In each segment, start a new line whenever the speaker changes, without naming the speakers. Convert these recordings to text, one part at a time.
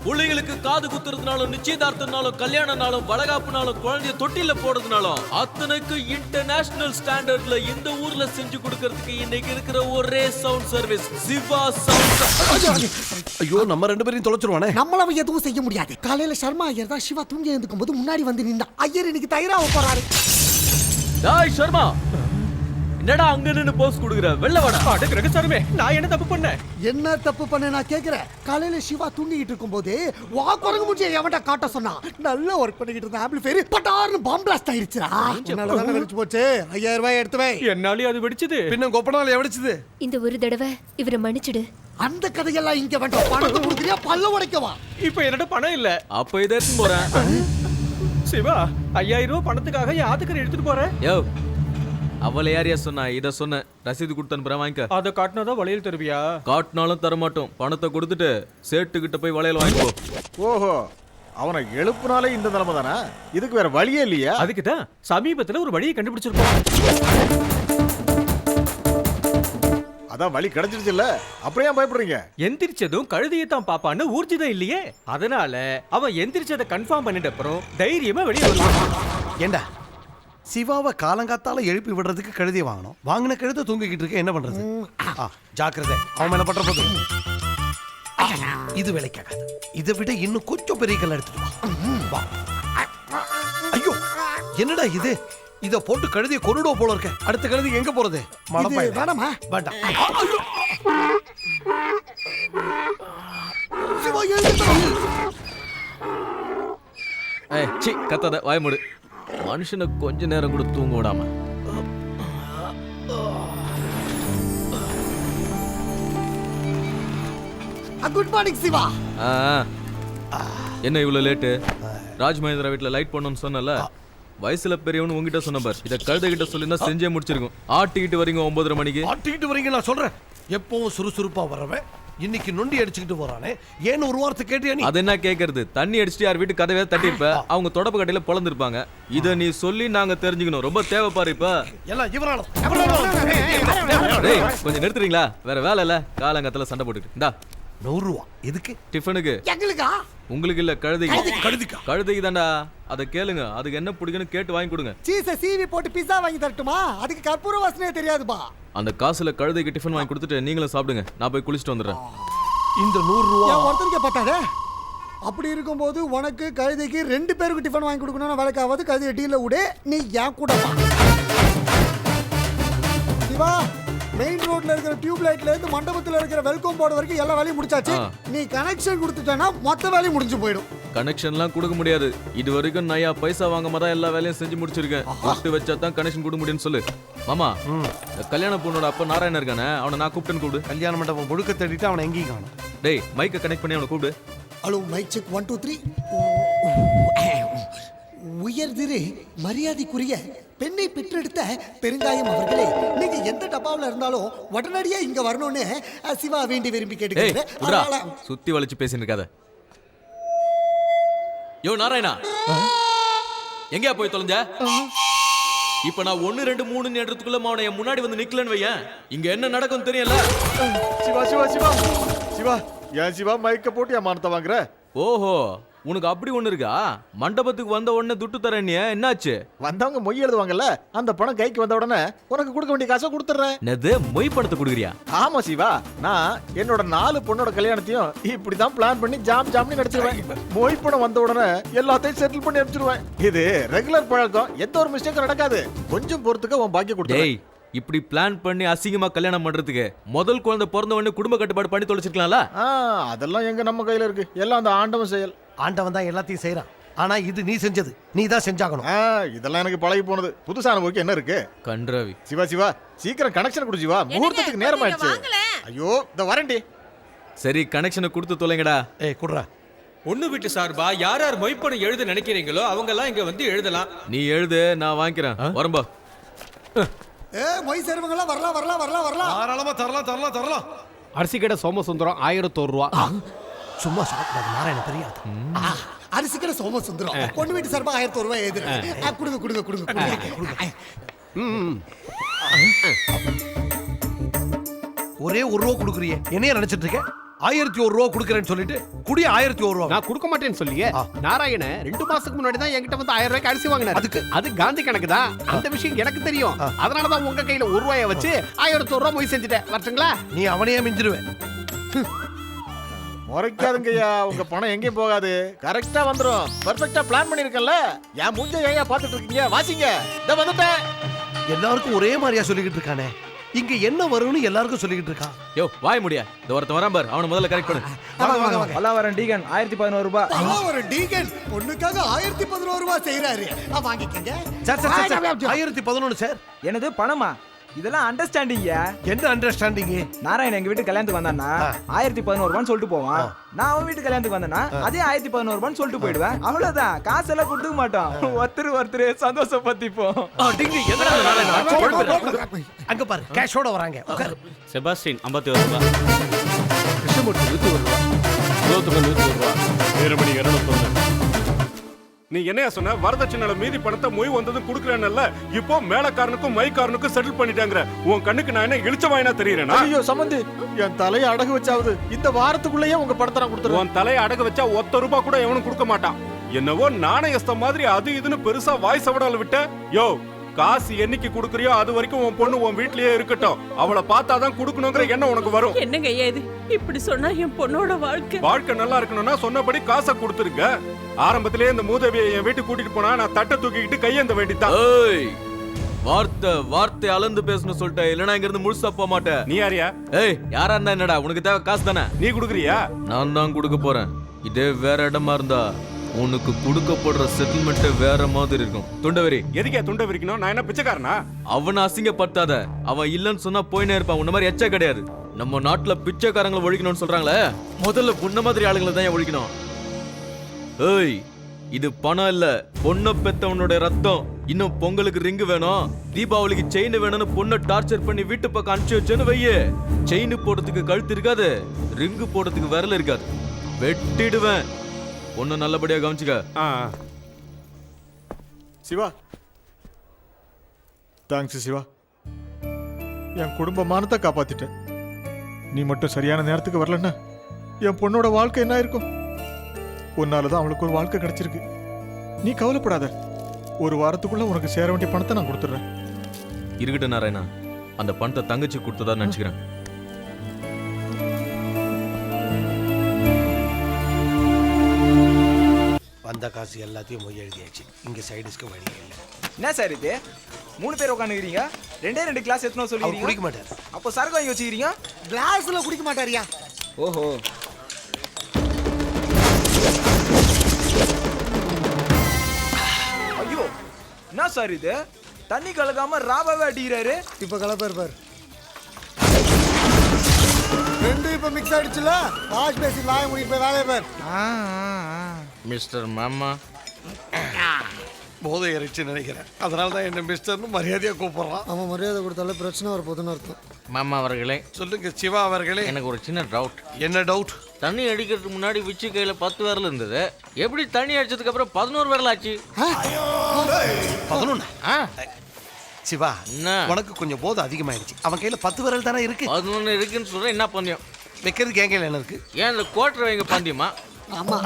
பிள்ளைங்களுக்கு காது குத்துறதுனாலும் நிச்சயதார்த்தனாலும் கல்யாணனாலும் வளகாப்புனாலும் குழந்தைய தொட்டில போடுறதுனாலும் அத்தனைக்கு இன்டர்நேஷனல் ஸ்டாண்டர்ட்ல இந்த ஊர்ல செஞ்சு கொடுக்கறதுக்கு இன்னைக்கு இருக்கிற ஒரே சவுண்ட் சர்வீஸ் சிவா சவுண்ட்.
ஐயோ நம்ம ரெண்டு பேரையும் தொலைச்சிருவானே.
நம்மள எதுவும் செய்ய முடியாது. காலையில சர்மா ஐயர் தான் சிவா தூங்கி எழுந்துக்கும் போது முன்னாடி வந்து நின்னா. ஐயர் இன்னைக்கு தயாராக போறாரு.
டேய் சர்மா, என்னடா அங்க நின்னு போஸ் குடுக்குற? வெள்ள வாடா.
அடக்கு ரகசாரமே, நான் என்ன தப்பு பண்ணேன்?
என்ன தப்பு பண்ண நான் கேக்குறேன். காலையில சிவா தூங்கிட்டு இருக்கும்போது வா குரங்கு முடிச்சு எவன்டா காட்ட சொன்னா. நல்ல ஒர்க் பண்ணிக்கிட்டு இருந்த ஆம்பிளிஃபையர் பட்டார்னு பாம் பிளாஸ்ட் ஆயிருச்சுடா. என்னால தான வெடிச்சு போச்சு. 5000 ரூபாய் எடுத்து வை.
என்னாலே அது வெடிச்சது.
பின்ன கொப்பனால எவடிச்சது?
இந்த ஒரு தடவை இவரை மன்னிச்சிடு.
அந்த கதையெல்லாம் இங்க வேண்டாம். பணத்தை கொடுக்குறியா பல்ல உடைக்கவா?
இப்ப என்னோட பணம் இல்ல.
அப்ப இதை எடுத்து போறேன்.
சிவா 5000 ரூபாய் பணத்துக்காக என் ஆத்துக்கரை எடுத்துட்டு போறேன்.
யோ, அவளை யாரையா சொன்னா? இத சொன்ன ரசீது கொடுத்து அனுப்புறேன், வாங்கிக்க.
அதை காட்டினாதான் வளையல் தருவியா?
காட்டினாலும் தரமாட்டோம். பணத்தை கொடுத்துட்டு சேட்டுக்கிட்ட போய் வளையல் வாங்கிக்கோ.
ஓஹோ, அவனை எழுப்புனாலே இந்த நிலைமை தானே? இதுக்கு வேற வழியே இல்லையா?
அதுக்குதான் சமீபத்துல ஒரு வழியை கண்டுபிடிச்சிருக்கோம்.
அதான் வழி கிடைச்சிருச்சு இல்ல, அப்புறம் ஏன் பயப்படுறீங்க?
எந்திரிச்சதும் கழுதையை தான் பாப்பான்னு ஊர்ஜிதம் இல்லையே. அதனால அவன் எந்திரிச்சதை கன்ஃபார்ம் பண்ணிட்ட அப்புறம் தைரியமா வெளியே வருவான்.
ஏண்டா சிவாவை காலங்காத்தால எழுப்பி விடுறதுக்கு கழுதி வாங்கணும். வாங்கின கழுதை தூங்கிக்கிட்டு இருக்க, என்ன பண்றது? ஜாக்கிரதை, அவன் மேல பண்ற போது இது வேலைக்காகாது. இதை விட இன்னும் கொஞ்சம் பெரிய கல் எடுத்துட்டு வா. ஐயோ என்னடா இது? இத போட்டு கழுதியை கொன்னுடுவ போல இருக்க. அடுத்த கழுதி எங்க போறது?
வேணாமா?
வேண்டாம்.
சிவா எழுந்துடா.
ஏய் சி, கத்தாத, வாய் மூடு. மனுஷனை கொஞ்ச நேரம் கூட தூங்க விடாம.
Good morning Shiva.
என்ன இவ்வளவு லேட்டு? ராஜ் மகேந்திரா வீட்டுல லைட் பண்ணணும்னு சொன்னல, வயசுல பெரியவனு உங்ககிட்ட சொன்ன பார். இத கழுத கிட்ட சொல்லிருந்தா செஞ்சே முடிச்சிருக்கும். ஆட்டிக்கிட்டு வரீங்க 9:30 மணிக்கு.
ஆட்டிக்கிட்டு வரீங்க நான் சொல்றேன். எப்பவும் சுறுசுறுப்பா வரவன் இன்னைக்கு நொண்டி அடிச்சுக்கிட்டு போறானே, ஏன்னு ஒரு வார்த்தை கேட்டியா நீ?
அது என்ன கேக்குறது? தண்ணி அடிச்சுட்டு யார் வீட்டு கதவே தட்டிருப்ப, அவங்க தொடப்பு கட்டையில பொழந்திருப்பாங்க. இத நீ சொல்லி நாங்க தெரிஞ்சுக்கணும். ரொம்ப தேவைப்பாரு இப்ப.
எல்லாம் இவரால.
டேய் கொஞ்சம் நிறுத்துறீங்களா? வேற வேலை இல்ல, காலங்கத்துல சண்டை போட்டுட்டு. இந்தா
100 ரூபா. எதுக்கு?
டிஃபனுக்கு.
எங்களுக்கா?
உங்களுக்கு இல்ல, கழுதைக்கு.
கழுதிக்கா?
கழுதைக்கு தான்டா. அதை கேளுங்க, அதுக்கு என்ன பிடிக்குன்னு கேட்டு வாங்கி கொடுங்க.
சீஸ சீவி போட்டு பீஸா வாங்கி தரட்டுமா? அதுக்கு கற்பூர வாசனையே தெரியாதுப்பா.
அந்த காசுல கழுதைக்கு டிஃபன் வாங்கி கொடுத்துட்டு நீங்களும் சாப்பிடுங்க. நான் போய் குளிச்சுட்டு வந்துடுறேன்.
இந்த 100 ரூபா
ஏன் ஒருத்தருக்கே பார்த்தாதே? அப்படி இருக்கும்போது உனக்கு கழுதைக்கு 2 பேருக்கு டிஃபன் வாங்கி கொடுக்கணும்னு வேலைக்காவது கழுதையை டீல விடு. நீ ஏன் கூட வா. சிவா, மெயின் ரோட்ல இருக்கிற டியூப் லைட்ல இருந்து மண்டபத்துல இருக்கிற வெல்கம் போர்டு வரைக்கும் எல்லா வேலையும் முடிச்சாச்சு. நீ கனெக்ஷன் கொடுத்துட்டேன்னா மொத்த வேலையும் முடிஞ்சு போயிடும்.
கனெக்ஷன்லாம் கொடுக்க முடியாது. இது வரைக்கும் நையா பைசா வாங்காம தான் எல்லா வேலையும் செஞ்சு முடிச்சிருக்கேன். விட்டு வச்சா தான் கனெக்ஷன் கொடுக்க முடியும்னு சொல்லு. மாமா, இந்த கல்யாண பொண்ணோட அப்பா நாராயணன் இருக்கானே, அவனை நான் கூப்பிட்டேன்னு கூப்பிடு.
கல்யாண மண்டபம் முழுக்க தேடிட்டு அவனை எங்கேயும் காணும்.
டேய் மைக்கை கனெக்ட் பண்ணி அவனை கூப்பிடு.
Hello mike check 1 2 3. உயர்திரு மரியாதைக்குரிய பெண்ணை பெற்றெடுத்த பெருங்காயம் அவர்களே, நீங்க எந்த டப்பாவில் இருந்தாலும் உடனடியா இங்க வரணும்னு சிவா வேண்டி விரும்பி கேட்டுக்கிறேன்.
சுத்தி வளைச்சு பேசின்னு இருக்காத. யோ நாராயணா, எங்கயா போய் தொலைஞ்ச? இப்ப நான் 1 2 3 நேரத்துக்குள்ள அவனை என் முன்னாடி வந்து நிக்கலன்னு வையேன், இங்க என்ன நடக்கும் தெரியல.
சிவா சிவா சிவா சிவா, ஏன் சிவா மைக்க போட்டு என் மானத்தை வாங்குற?
ஓஹோ, உனக்கு அப்படி ஒண்ணு இருக்கா? மண்டபத்துக்கு வந்த உடனே துட்டு தரேன். என்னாச்சு?
வந்தவங்க மொய் எழுதுவாங்கல்ல, அந்த பணம் கைக்கு வந்த உடனே உனக்கு கொடுக்க வேண்டிய காசை கொடுத்துறேன்.
என்னது மொய் பணத்தை கொடுக்குறியா?
ஆமா சிவா, நான் என்னோட 4 பொண்ணோட கல்யாணத்தையும் இப்படிதான் பிளான் பண்ணி ஜாம்னு நடிச்சிருவேன். மொய் பணம் வந்த உடனே எல்லாத்தையும் செட்டில் பண்ணி அனுப்பிச்சிருவேன். இது ரெகுலர் பழக்கம், எந்த ஒரு மிஸ்டேக்கும் நடக்காது. கொஞ்சம் பொறுத்துக்க உன் பாக்கி கொடுத்து.
இப்படி பிளான் பண்ணி அசிங்கமா கல்யாணம் பண்றதுக்கு முதல் குழந்தை பிறந்த உடனே குடும்ப கட்டுப்பாடு பண்ணி தொலைச்சிருக்கலாம்ல?
அதெல்லாம் எங்க நம்ம கையில இருக்கு, எல்லாம் அந்த ஆண்டவன் செயல்.
ஆண்டவன் தான் எல்லாத்தையும் செய்யறான். ஆனா இது நீ செஞ்சது, நீ தான் செஞ்சாகணும்.
இதெல்லாம் எனக்கு பழகி போனது. புதுசான ஒர்க்கு என்ன இருக்கு?
கன்றாவி.
சிவா சிவா, சீக்கிரம் கனெக்ஷன் கொடு சிவா, முகூர்த்தத்துக்கு நேரம் ஆயிடுச்சு. ஐயோ இந்த வரேன்டி.
சரி கனெக்ஷனை கொடுத்து தொலைங்கடா.
ஏய் குடுறா.
ஒண்ணு வீட்டு சார்பா யார் யார் மொய்ப்பணம் எழுத நினைக்கிறீங்களோ அவங்க எல்லாம் இங்க வந்து எழுதலாம்.
நீ எழுது, நான் வாங்கிக்கிறேன். வரம்பா.
மொய் சேர்வங்களா வரலாம் வரலாம் வரலாம் வரலாம்.
தாராளமா தரலாம்.
அரிசி கடை சோமசுந்தரம் 1001 ரூபா.
சும்மா சொல்லக்கூடாது, நாராயண தெரியாது.
அரிசி கடை சோமசுந்தரம் பொண்ணு வீட்டு சார்பா 1001 ரூபாய் எழுதுறேன். கொடுங்க கொடுங்க கொடுங்க.
ஒரே 1 ரூபா கொடுக்குறியே, என்னைய நினைச்சிட்டு இருக்க? 1001 ரூபா கொடுக்கறேன்னு சொல்லிட்டு குடி 1001 ரூபா.
நான் கொடுக்க மாட்டேன்னு சொல்லியே நாராயண 2 மாசத்துக்கு முன்னாடி தான் என்கிட்ட வந்து 1000 ரூபாய்க்கு அரிசி வாங்கினாரு.
அதுக்கு?
அது காந்தி கணக்கு தான். அந்த விஷயம் எனக்கு தெரியும். அதனாலதான் உங்க கையில 1 ரூபாயை வச்சு 1001 ரூபாய் மொய் செஞ்சுட்டேன். வரட்டுங்களா?
நீ அவனையே மிஞ்சிருவேன்.
முறைக்காதுங்கய்யா, உங்க பணம் எங்கேயும் போகாது, கரெக்டா வந்துரும். பெர்ஃபெக்ட்டா பிளான் பண்ணிருக்கேன்ல. என் மூஞ்ச ஏன் பாத்துட்டு இருக்கீங்க? வாசிங்க, இத வந்துட்டேன்.
எல்லாருக்கும் ஒரே மாதிரியா சொல்லிக்கிட்டு இருக்கானே, இங்க என்ன வரும்னு எல்லாருக்கும் சொல்லிக்கிட்டு இருக்கான்.
யோ வாய் முடியா, இந்த ஒருத்தன் வரான் பார், அவனை முதல்ல கரெக்ட் பண்ணு.
பல்லாவரம் டீகன் 1011 ரூபாய்.
ஒரு டீகன் பொண்ணுக்காக 1011 ரூபாய் செய்யறாரு. வாங்கிக்கங்க.
Sir 1011 sir.
எனது பணமா? இதெல்லாம் அண்டர்ஸ்டாண்டிங்கயா.
என்ன அண்டர்ஸ்டாண்டிங்?
நாராயணன் எங்க வீட்டு கல்யாணத்துக்கு வந்தானா 1011 ரூபான்னு சொல்லிட்டு போவான். நான் அவன் வீட்டு கல்யாணத்துக்கு வந்தேனா அதே 1011 ரூபான்னு சொல்லிட்டு போயிடுவேன். அவ்வளவுதான், காசெல்லாம் கொடுத்துக்க மாட்டோம். ஒருத்தர் சந்தோஷப்பத்திப்போம்.
அங்க பாரு, கேஷோட வராங்க. உட்காரு.
செபாஸ்டின் 51 ரூபாய்.
கிருஷ்ணமூர்த்தி 101 ரூபா.
101 ரூபாய்.
வீரமணி 201. நீ என்னையா சொன்ன? வரதட்சணையில மீதி பணத்தை மொய் வந்ததும் குடுக்கறேன்ல, இப்போ மேலக்காரனுக்கும் மைக்காரனுக்கும் செட்டில் பண்ணிட்டாங்கற. உன் கண்ணுக்கு நான் என்ன இழுச்ச வாயினா தெரியறேனா?
ஐயோ சம்பந்தி, என் தலையை அடகு வச்சாவது இந்த வாரத்துக்குள்ளேயே உங்க பணத்தை நான் கொடுத்துருவேன்.
உன் தலையை அடகு வச்சா 1 ரூபாய் கூட எவனும் கொடுக்க மாட்டான். என்னவோ நாணயஸ்த மாதிரி அது இதுன்னு பெருசா வாய் சவடால விட்ட. யோ, காசு என்னைக்கு குடுக்கறியோ அது வரைக்கும் உன் பொண்ணு உன் வீட்லயே இருக்கட்டும். அவளை பார்த்தாதான் குடுக்கணுங்கிற எண்ணம் உனக்கு வரும்.
என்னங்க ஏது இப்படி சொன்னா? என் பொண்ணோட வாழ்க்கை
நல்லா இருக்கணும்னா சொன்னபடி காசை கொடுத்துருங்க. ஆரம்பத்திலே இந்த மூதேவியை என் வீட்டுக்கு கூட்டிட்டு போனா நான் தட்டை தூக்கிக்கிட்டு கையேந்த வேண்டித்தான்.
ஏய், வார்த்தை அளந்து பேசணும் சொல்லிட்ட, இல்லனா இங்க இருந்து முழுசா போக மாட்டேன்.
நீ யாரியா?
ஏய், யாரா இருந்தா என்னடா, உனக்கு தேவை காசு தானே?
நீ குடுக்குறியா?
நான் தான் கொடுக்க போறேன். இதே வேற இடமா இருந்தா உனக்கு கொடுக்கப்படுற செட்டில்மெண்ட் வேற மாதிரி இருக்கும். துண்டவரி,
எதுக்கே துண்டை விரிக்கணும்? நான் என்ன பிச்சைக்காரனா?
அவனை அசிங்கப்படுத்தாத. அவன் இல்லன்னு சொன்னா போயினே இருப்பான். உன்ன மாதிரி எச்சா கிடையாது. நம்ம நாட்டுல பிச்சைக்காரங்களை ஒழிக்கணும்னு சொல்றாங்களே, முதல்ல உன்ன மாதிரி ஆளுங்களை தான் ஒழிக்கணும். ஏய், இது பணம் இல்ல, பொண்ணை பெத்தவனோட ரத்தம். இன்னும் பொங்கலுக்கு ரிங்கு வேணும், தீபாவளிக்கு செயின் வேணும்னு பொண்ணை டார்ச்சர் பண்ணி வீட்டு பக்கம் அனுப்பிச்சு வச்சேன்னு வையே, செயின் போடுறதுக்கு கழுத்து இருக்காது, ரிங்கு போடுறதுக்கு விரல் இருக்காது. வெட்டிடுவேன். பொண்ணு நல்லபடியா கவனிச்சுக்க.
சிவா, தேங்க்ஸ் சிவா. என் குடும்ப மானத்தை காப்பாத்திட்டேன். நீ மட்டும் சரியான நேரத்துக்கு வரலன்னா என் பொண்ணோட வாழ்க்கை என்ன இருக்கும்? உன்னாலதான் அவளுக்கு ஒரு வாழ்க்கை கிடைச்சிருக்கு. நீ கவலைப்படாத. 1 வாரத்துக்குள்ள உனக்கு சேர வேண்டிய பணத்தை நான் கொடுத்துறேன்.
இருக்கட்டும் நாராயணா, அந்த பணத்தை தங்கச்சி கொடுத்ததா நினைச்சுக்கிறேன்.
வந்த காசு எல்லாத்தையும் மொய் எழுதியாச்சு. இங்க சைடுஸ்க்கு வழி இல்லை.
என்ன சார் இது? 3 பேர் உட்காந்துக்கிறீங்க, 2 கிளாஸ் எத்தனோ
அவர்
சொல்லிக்கிறீங்க.
குடிக்க மாட்டார்.
அப்போ சரக்கு வாங்கி வச்சுக்கிறீங்க.
கிளாஸ்ல குடிக்க மாட்டாரியா?
ஓஹோ. ஐயோ, என்ன சார் இது? தண்ணி கலக்காம ராபாவே அடிக்கிறாரு.
இப்ப கலப்பார் பார். ரெண்டு இப்ப மிக்ஸ் ஆயிடுச்சுல. வாஷ் பேசின் வாய முடிட்டு போய் வேலைய பார்.
மிஸ்டர் மாமா,
போதை இறைச்சி நினைக்கிறேன். அதனால தான் என்ன மிஸ்டர்னு மரியாதையா கூப்பிடுறான்.
அவன் மரியாதை கொடுத்தாலே பிரச்சனை வரப்போகுதுன்னு அர்த்தம்.
மாமா அவர்களே,
சொல்லுங்க சிவா அவர்களே.
எனக்கு ஒரு சின்ன டவுட்.
என்ன டவுட்?
தண்ணி அடிக்கிறதுக்கு முன்னாடி விச்சி கையில 10 விரல் இருந்தது, எப்படி தண்ணி அடிச்சதுக்கு அப்புறம் 11 விரல் ஆச்சு?
11? சிவா, உனக்கு கொஞ்சம் போதை அதிகமாயிடுச்சு. அவன் கையில 10 விரல் தானே இருக்கு.
11 இருக்குன்னு சொல்றேன். என்ன பந்தயம்
வைக்கிறதுக்கு என் கையில என்ன இருக்கு?
ஏன் இந்த கோட்டரை வைங்க பந்தயமா?
ஆமா,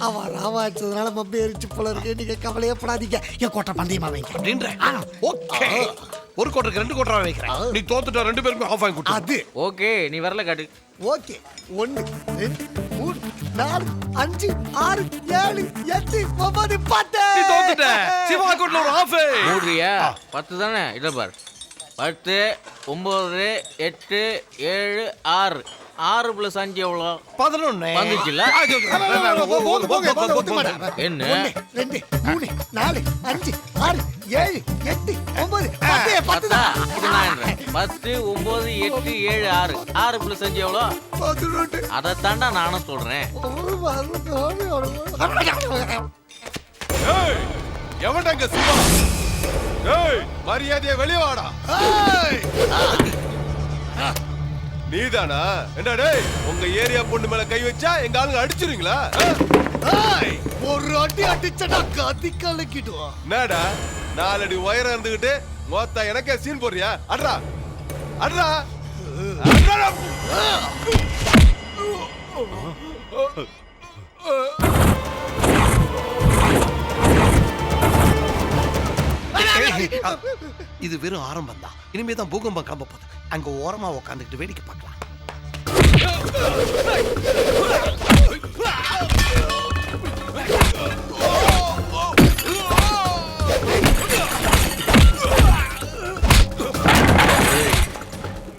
அவன் ராவா அடிச்சதுனால மப்பி எரிச்சு போல இருக்கு. நீங்க கவலையே படாதீங்க. என் கோட்டை பந்தயமா வைங்க
அப்படின்ற. ஓகே, ஒரு கோட்டருக்கு 2 கோட்டரா வைக்கிறேன். நீ தோத்துட்டா 2 பேருக்கும் ஆஃப் வாங்கி கொடு.
அது
ஓகே, நீ வரல காட்டு.
ஓகே. 1 2 3 4 5 6 7 8 9 10.
நீ தோத்துட்ட. சிவா கோட்ல ஒரு ஆஃப்.
மூடுறியா? 10 தானே? இத பார். 10 9 8 7 6 6 + 5 எவ்வளோ?
11
வந்துச்சுல? என்ன?
1 2 3 4 5 6 7 8 9 10 தான்.
இது நான் என்றேன். 10 9 8 7 6 6 + 5 எவ்வளோ?
11.
அதை தாண்டா நானும் சொல்றேன்.
ஏய், எவன்டாங்க சிவா? ஏய், மரியாதையா வெளிய வாடா. நீதானா? என்ன டேய், உங்க ஏரியா பொண்ணு மேல கை வச்சா எங்க ஆளுங்க அடிச்சிருவீங்களா?
ஒரு அடி அடிச்சடா கதி கலக்கிடுவா.
என்னடா 4 அடி உயரம் இருந்துகிட்டு மொத்தா எனக்கே சீன் போடுறியா? அட்ரா அட்ரா அட்ரா.
இது வெறும் ஆரம்பம் தான். இனிமே தான் பூகம்பம் கிளம்ப போகுது. அங்க ஓரமா உட்காந்துக்கிட்டு வேடிக்கை பார்க்கலாம்.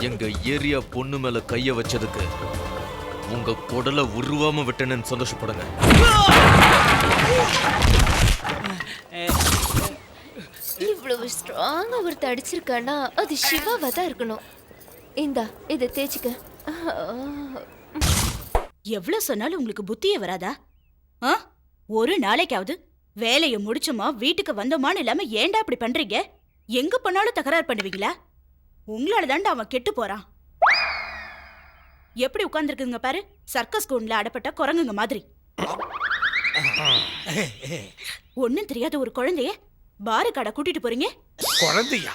எங்க ஏரியா பொண்ணு மேல கைய வச்சதுக்கு உங்க குடலை உருவாம விட்டேன்னு சந்தோஷப்படுங்க.
இவ்வளவு ஸ்ட்ராங்கா ஒருத்த அடிச்சிருக்கானா அது சிவாவா தான் இருக்கணும். இந்தா இதை தேய்ச்சிக்க.
எவ்வளவு சொன்னாலும் உங்களுக்கு புத்தியே வராதா? ஒரு நாளைக்காவது வேலையை முடிச்சோமா வீட்டுக்கு வந்தோமான்னு இல்லாம ஏன்டா இப்படி பண்றீங்க? எங்க போனாலும் தகராறு பண்ணுவீங்களா? உங்களால தாண்டா அவன் கெட்டு போறான். எப்படி உட்கார்ந்துருக்குங்க பாரு, சர்க்கஸ் கூண்ல அடப்பட்ட குரங்குங்க மாதிரி. ஒண்ணும் தெரியாத ஒரு குழந்தைய பாரு கடை கூட்டிட்டு போறீங்க.
குழந்தையா?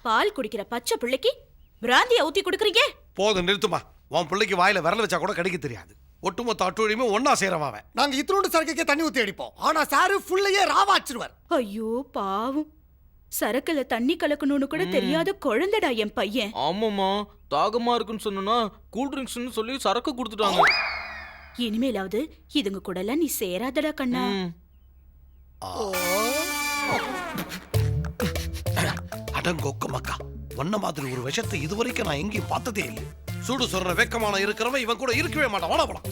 பால் குடிக்கிற பச்சை பிள்ளைக்கு பிராந்திய ஊத்தி குடுக்குறீங்க.
போதும் நிறுத்துமா. உன் பிள்ளைக்கு வாயில விரல வச்சா கூட கடிக்க தெரியாது. ஒட்டுமொத்த அட்டுழியுமே ஒன்னா சேரவாவன்.
நாங்க இத்தனோண்டு சரக்குக்கே தண்ணி ஊத்தி அடிப்போம். ஆனா சாரு ஃபுல்லையே ராவாச்சிருவார்.
ஐயோ பாவம், சரக்குல தண்ணி கலக்கணும்னு கூட தெரியாத குழந்தைடா என் பையன்.
ஆமாமா, தாகமா இருக்குன்னு சொன்னா கூல் ட்ரிங்க்ஸ்னு சொல்லி சரக்கு கொடுத்துட்டாங்க.
இனிமேலாவது இதுங்க கூட எல்லாம் நீ சேராதடா கண்ணா.
அடங்கொக்க மக்கா, ஒன்ன மாதிரி ஒரு விஷத்தை இதுவரைக்கும் நான் எங்கேயும் பார்த்ததே இல்லை. சூடு சொல்ற வெக்கமான இருக்கிறவன் இவன் கூட இருக்கவே மாட்டான். வாடா போலாம்.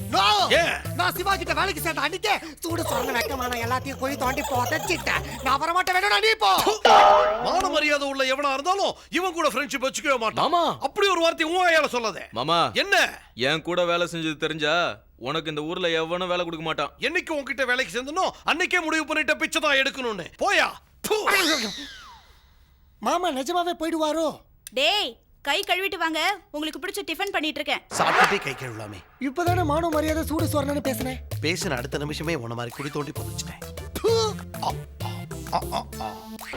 நான் சிவா கிட்ட வேலைக்கு சேர்ந்த அன்னைக்கே சூடு சொல்ற வெக்கமான எல்லாத்தையும் போய் தோண்டி போட்டச்சிட்டேன். நான் வர மாட்டேன், வேணும் நீ போ.
மான மரியாதை உள்ள எவனா இருந்தாலும் இவன் கூட ஃப்ரெண்ட்ஷிப் வச்சுக்கவே மாட்டான்.
மாமா,
அப்படி ஒரு வார்த்தை உன் சொல்லாதே.
மாமா,
என்ன
என் கூட வேலை செஞ்சது தெரிஞ்சா உனக்கு இந்த ஊர்ல எவனும் வேலை கொடுக்க மாட்டான்.
என்னைக்கு உன்கிட்ட வேலைக்கு சேர்ந்தனோ அன்னைக்கே முடிவு பண்ணிட்ட பிச்சை தான் எடுக்கணும்னு. போயா.
மாமா நிஜமாவே போயிடுவாரோ?
டேய், கை கழுவிட்டு வாங்க, உங்களுக்கு பிடிச்ச டிஃபன் பண்ணிட்டு இருக்கேன்.
சாப்பிட்டே கை கழுவலாமே.
இப்பதானே மானோ மரியாதை சூடு சொரணன்னு பேசினேன்.
பேசின அடுத்த நிமிஷமே உன்ன மாதிரி குடி தோண்டி புதைச்சிட்டேன்.